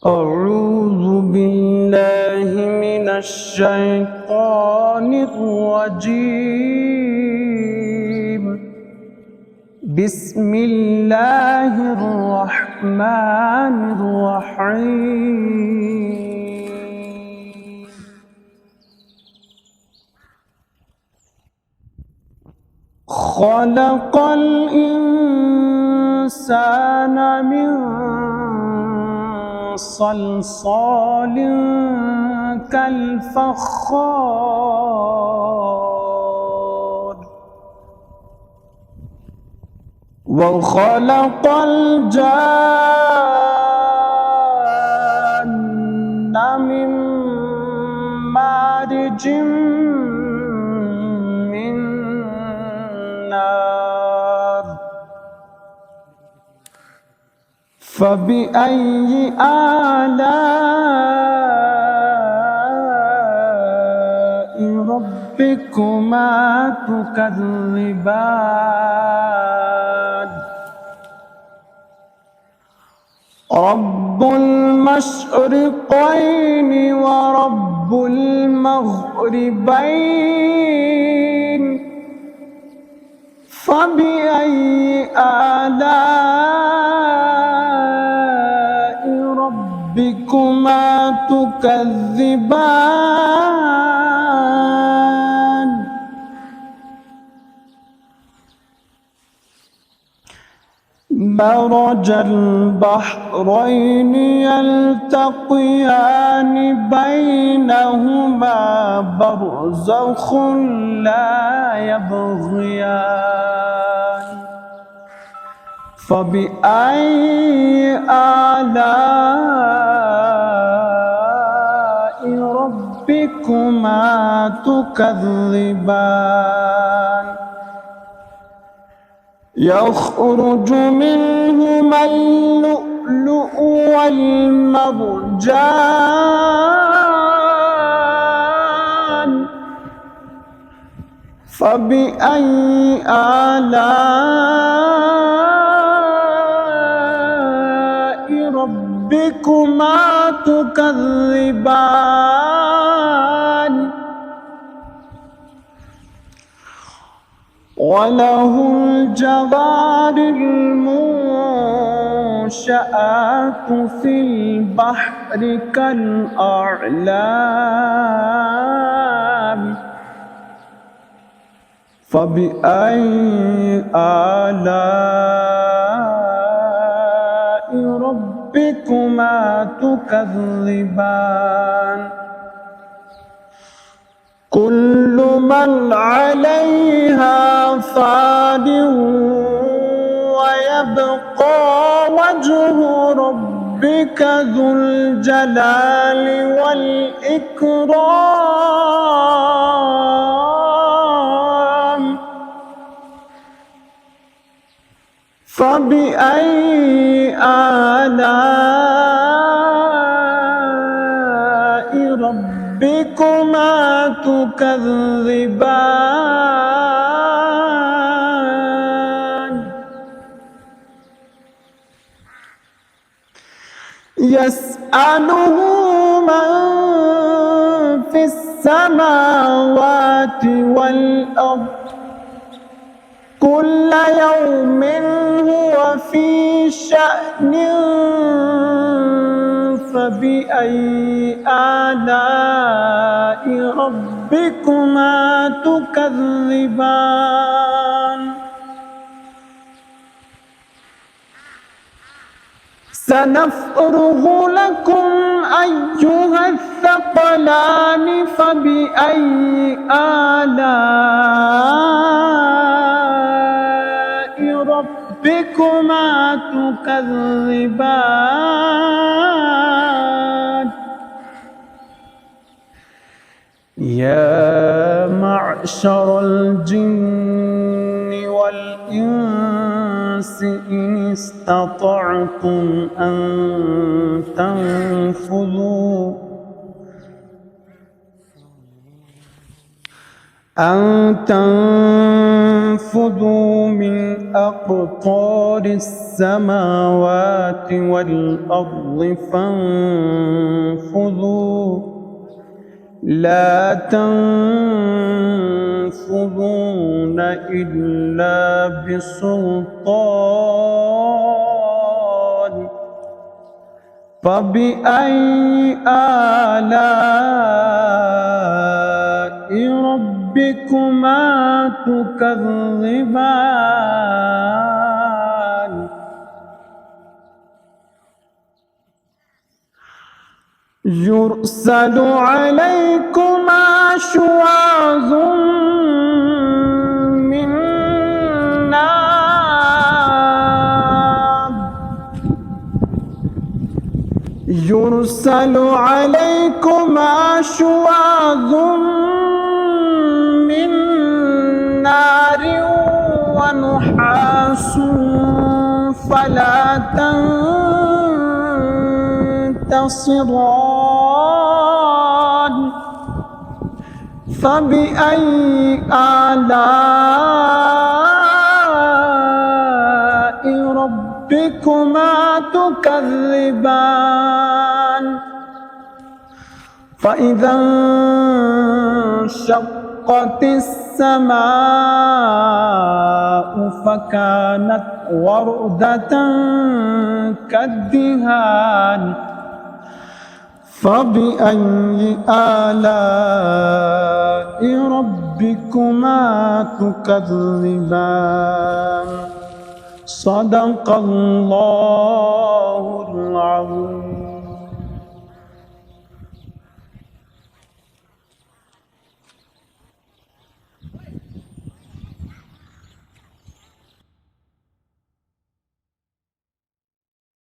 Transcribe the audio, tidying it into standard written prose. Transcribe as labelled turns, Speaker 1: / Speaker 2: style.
Speaker 1: أعوذ بالله من الشيطان الرجيم. بسم الله الرحمن الرحيم. خلق الإنسان من صلصال كالفخار وخلق الجان من مارج من نار. فبأي آلاء ربكما تكذبان؟ رب المشرقين ورب المغربين. فبأي آلاء ربكما تكذبان؟ مرج البحرين يلتقيان بينهما برزخ لا يبغيان. فبأي آلاء ربكما تكذبان؟ يخرج منهما اللؤلؤ والمرجان. فبأي آلاء ربكما تكذبان؟ وله الجوار المنشآت في البحر كالأعلام. فبأي آلاء ربكما تكذبان؟ كل من عليها فان ويبقى وجه ربك ذو الجلال والإكرام. فبأي آلاء ربكما تكذبان؟ يسأله من في السماوات والأرض كل يوم هو في شأن. فبأي آلاء ربكما تكذبان؟ سنفرغ لكم أيها الثقلان. فبأي آلاء ربكما تكذبان؟ يا معشر الجن والإنس إن استطعتم أن تنفذوا أن تنفذوا من أقطار السماوات والأرض فانفذوا لا تنفذون إلا بسلطان فبأي آلاء ربكما تكذبان يرسل عليكما شواظ من نار يرسل عليكما شواظ من نار ونحاس فلا تنتصران فبأي آلاء ربكما تكذبان فإذا انشقت السماء فكانت وردة كالدهان فبأي آلاء ربكما تكذبان صدق الله العظيم.